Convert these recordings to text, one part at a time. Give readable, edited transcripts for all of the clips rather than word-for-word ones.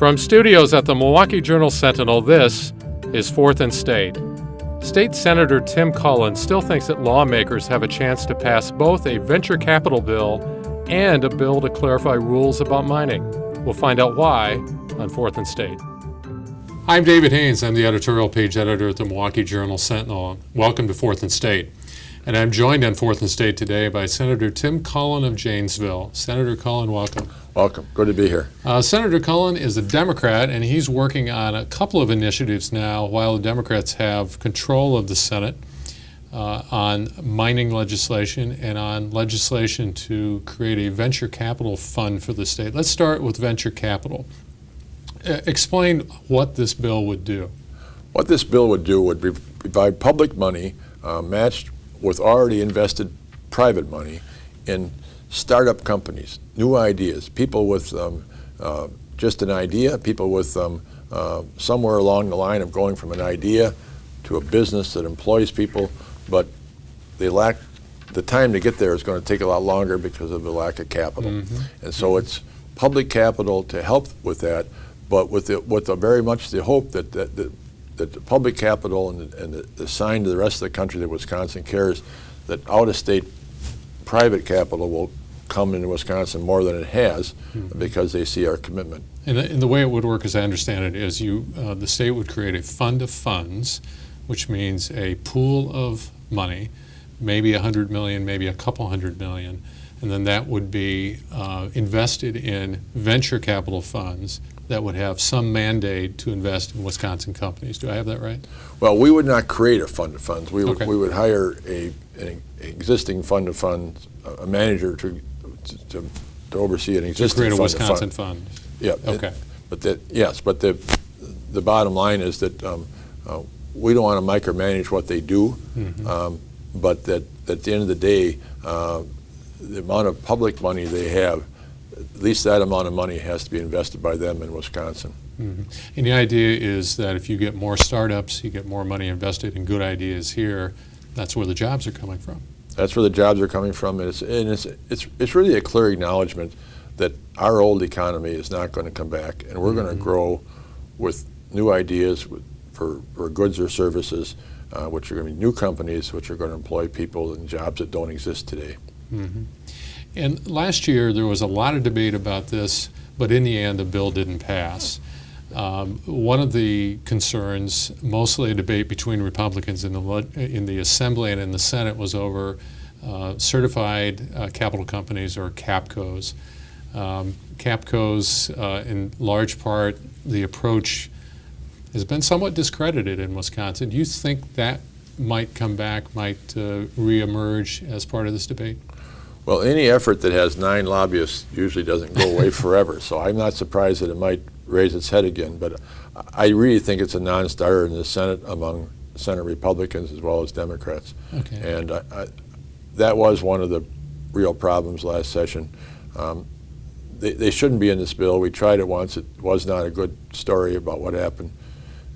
From studios at the Milwaukee Journal-Sentinel, this is Fourth and State. State Senator Tim Cullen still thinks that lawmakers have a chance to pass both a venture capital bill and a bill to clarify rules about mining. We'll find out why on Fourth and State. I'm David Haynes. I'm the editorial page editor at the Milwaukee Journal-Sentinel. Welcome to Fourth and State. And I'm joined on Fourth and State today by Senator Tim Cullen of Janesville. Senator Cullen, welcome. Welcome. Good to be here. Senator Cullen is a Democrat, and he's working on a couple of initiatives now while the Democrats have control of the Senate on mining legislation and on legislation to create a venture capital fund for the state. Let's start with venture capital. Explain what this bill would do. What this bill would do would provide public money matched with already invested private money in startup companies, new ideas, people with just an idea, people with somewhere along the line of going from an idea to a business that employs people, but they lack the time to get there is going to take a lot longer because of the lack of capital. And so it's public capital to help with that, but with very much the hope that the public capital and the sign to the rest of the country that Wisconsin cares that out-of-state private capital will come into Wisconsin more than it has because they see our commitment. And the way it would work, as I understand it, is the state would create a fund of funds, which means a pool of money, maybe $100 million, maybe a couple $100 million, and then that would be invested in venture capital funds that would have some mandate to invest in Wisconsin companies. Do I have that right? Well, we would not create a fund of funds. We would hire an existing fund of funds, a manager to oversee an existing create a fund Wisconsin fund. Yeah. Okay. But the bottom line is that we don't want to micromanage what they do, but that at the end of the day, the amount of public money they have, at least that amount of money has to be invested by them in Wisconsin. And the idea is that if you get more startups, you get more money invested in good ideas here, that's where the jobs are coming from. That's where the jobs are coming from, and it's really a clear acknowledgement that our old economy is not going to come back, and we're going to grow with new ideas for goods or services, which are going to be new companies, which are going to employ people in jobs that don't exist today. And last year there was a lot of debate about this, but in the end the bill didn't pass. One of the concerns, mostly a debate between Republicans in the Assembly and in the Senate, was over certified capital companies, or CAPCOs. CAPCOs, in large part, the approach has been somewhat discredited in Wisconsin. Do you think that might come back, might reemerge as part of this debate? Well, any effort that has 9 lobbyists usually doesn't go away forever, so I'm not surprised that it might raise its head again, but I really think it's a non-starter in the Senate among Senate Republicans as well as Democrats. Okay. And that was one of the real problems last session. They shouldn't be in this bill. We tried it once. It was not a good story about what happened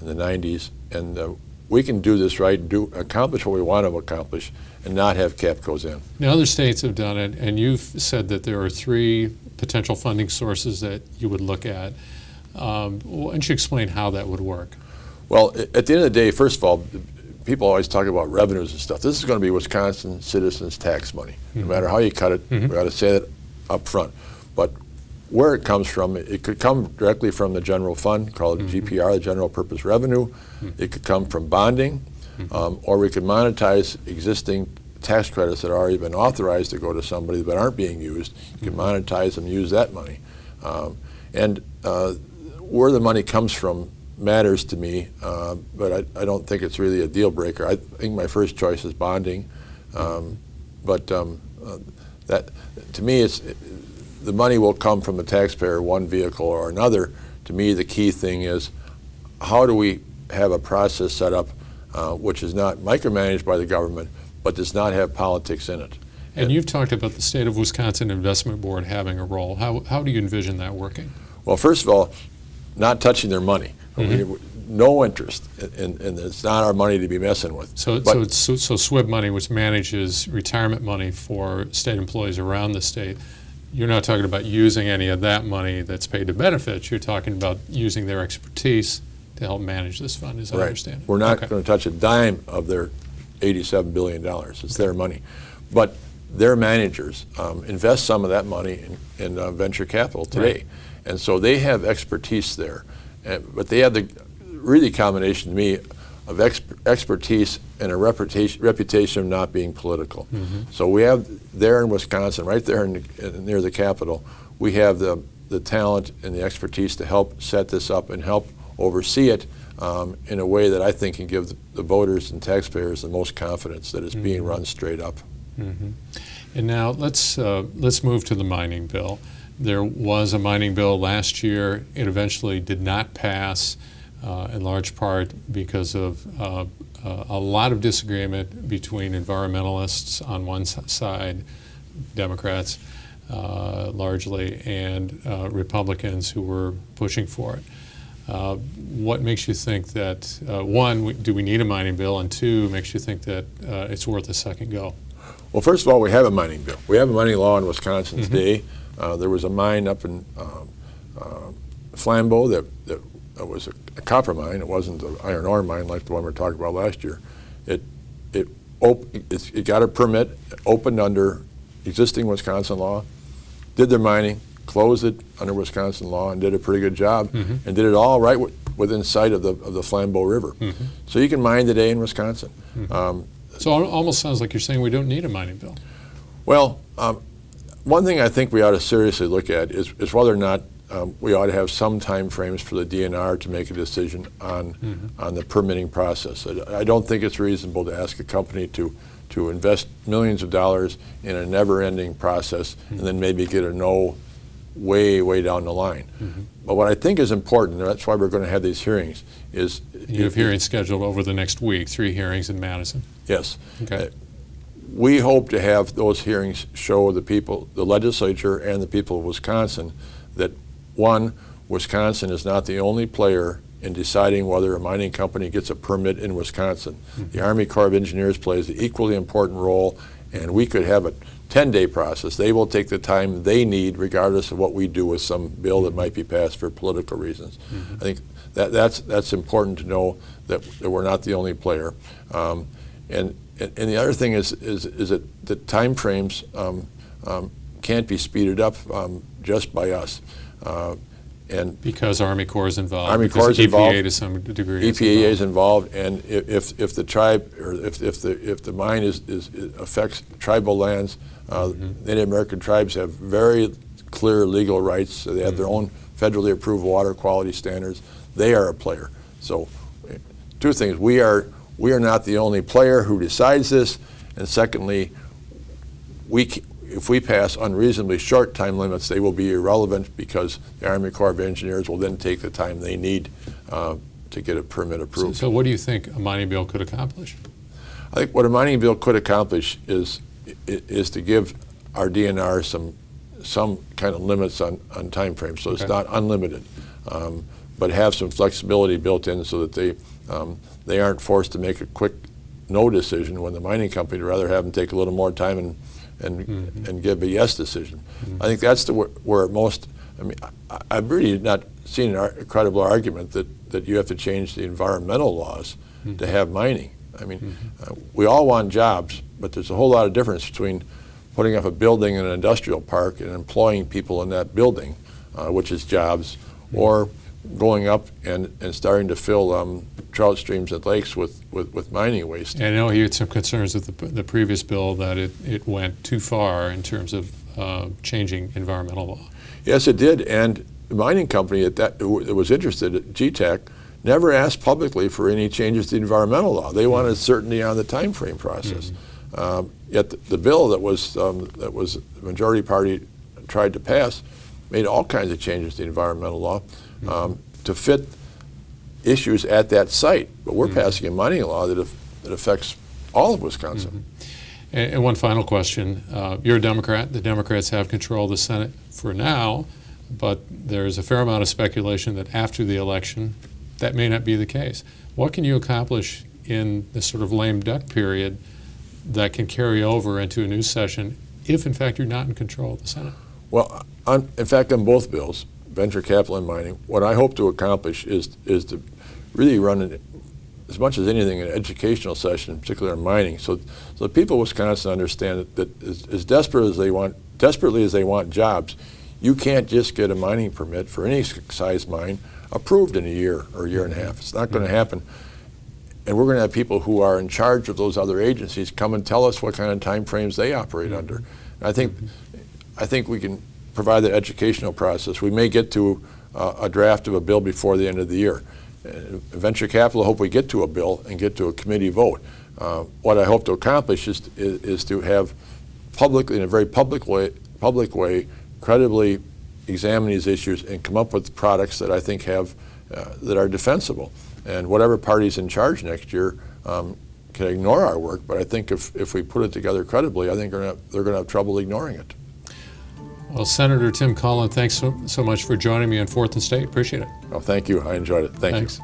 in the 90s, and we can do this right and accomplish what we want to accomplish and not have CAPCOs in. Now, other states have done it, and you've said that there are 3 potential funding sources that you would look at. Why don't you explain how that would work? Well, at the end of the day, first of all, people always talk about revenues and stuff. This is going to be Wisconsin citizens' tax money. No matter how you cut it, we got to say that up front. But where it comes from, it could come directly from the general fund, called GPR, the General Purpose Revenue. It could come from bonding, or we could monetize existing tax credits that have already been authorized to go to somebody but aren't being used. You can monetize them, use that money. And where the money comes from matters to me, but I don't think it's really a deal breaker. I think my first choice is bonding, but that to me, the money will come from the taxpayer, one vehicle or another. To me, the key thing is how do we have a process set up which is not micromanaged by the government, but does not have politics in it. And you've talked about the State of Wisconsin Investment Board having a role. How do you envision that working? Well, first of all, not touching their money. No interest, and it's not our money to be messing with. So SWIB money, which manages retirement money for state employees around the state, you're not talking about using any of that money that's paid to benefits. You're talking about using their expertise to help manage this fund, as I understand it. We're not going to touch a dime of their $87 billion. It's their money. But their managers invest some of that money in venture capital today. Right. And so they have expertise there. But they have the really combination to me of expertise and a reputation of not being political. So we have there in Wisconsin, right there near the Capitol, we have the talent and the expertise to help set this up and help oversee it in a way that I think can give the voters and taxpayers the most confidence that it's being run straight up. And now let's move to the mining bill. There was a mining bill last year. It eventually did not pass, in large part because of a lot of disagreement between environmentalists on one side, Democrats largely, and Republicans who were pushing for it. What makes you think that, one, do we need a mining bill, and two, makes you think that it's worth a second go? Well, first of all, we have a mining bill. We have a mining law in Wisconsin today. There was a mine up in Flambeau that was a copper mine. It wasn't an iron ore mine like the one we were talking about last year. It got a permit, opened under existing Wisconsin law, did their mining, closed it under Wisconsin law, and did a pretty good job, and did it all right within sight of the Flambeau River. So you can mine today in Wisconsin. So it almost sounds like you're saying we don't need a mining bill. Well, one thing I think we ought to seriously look at is whether or not we ought to have some time frames for the DNR to make a decision on the permitting process. I don't think it's reasonable to ask a company to invest millions of dollars in a never-ending process and then maybe get a no way down the line. But what I think is important, and that's why we're going to have these hearings, is... You have hearings scheduled over the next week, 3 hearings in Madison. Yes. Okay. We hope to have those hearings show the people, the legislature and the people of Wisconsin, that one, Wisconsin is not the only player in deciding whether a mining company gets a permit in Wisconsin. The Army Corps of Engineers plays an equally important role, and we could have a 10-day process. They will take the time they need regardless of what we do with some bill that might be passed for political reasons. I think that's important to know that we're not the only player. And the other thing is that the time frames can't be speeded up just by us. And because Army Corps is involved. Army Corps is involved. EPA to some degree. EPA is involved, and if the tribe or if the mine affects tribal lands, Native American tribes have very clear legal rights. They have their own federally approved water quality standards. They are a player. So, 2 things: we are not the only player who decides this, and secondly, if we pass unreasonably short time limits, they will be irrelevant because the Army Corps of Engineers will then take the time they need to get a permit approved. So what do you think a mining bill could accomplish? I think what a mining bill could accomplish is to give our DNR some kind of limits on time frames, so it's not unlimited, but have some flexibility built in so that they aren't forced to make a quick no decision when the mining company would rather have them take a little more time and give a yes decision. I think that's where most, I mean, I've really not seen a credible argument that you have to change the environmental laws to have mining. I mean, we all want jobs, but there's a whole lot of difference between putting up a building in an industrial park and employing people in that building, which is jobs, or going up and starting to fill trout streams and lakes with mining waste. And I know you had some concerns with the previous bill that it went too far in terms of changing environmental law. Yes, it did, and the mining company that was interested, GTAC, never asked publicly for any changes to environmental law. They wanted certainty on the time frame process. Yet the bill that was the majority party tried to pass made all kinds of changes to environmental law to fit issues at that site. But we're passing a mining law that affects all of Wisconsin. And one final question. You're a Democrat. The Democrats have control of the Senate for now, but there's a fair amount of speculation that after the election, that may not be the case. What can you accomplish in this sort of lame duck period that can carry over into a new session if, in fact, you're not in control of the Senate? Well, in fact, on both bills, venture capital and mining, what I hope to accomplish is to really run as much as anything an educational session, in particular in mining, so the people of Wisconsin understand that as desperately as they want jobs, you can't just get a mining permit for any size mine approved in a year or a year and a half. It's not going to happen. And we're going to have people who are in charge of those other agencies come and tell us what kind of time frames they operate under. And I think we can provide that educational process. We may get to a draft of a bill before the end of the year. Venture capital, I hope we get to a bill and get to a committee vote. What I hope to accomplish is to have publicly, in a very public way, credibly examine these issues and come up with products that I think that are defensible. And whatever party's in charge next year can ignore our work, but I think if we put it together credibly, I think they're going to have trouble ignoring it. Well, Senator Tim Cullen, thanks so much for joining me on Fourth and State. Appreciate it. Oh, thank you. I enjoyed it. Thank you. Thanks.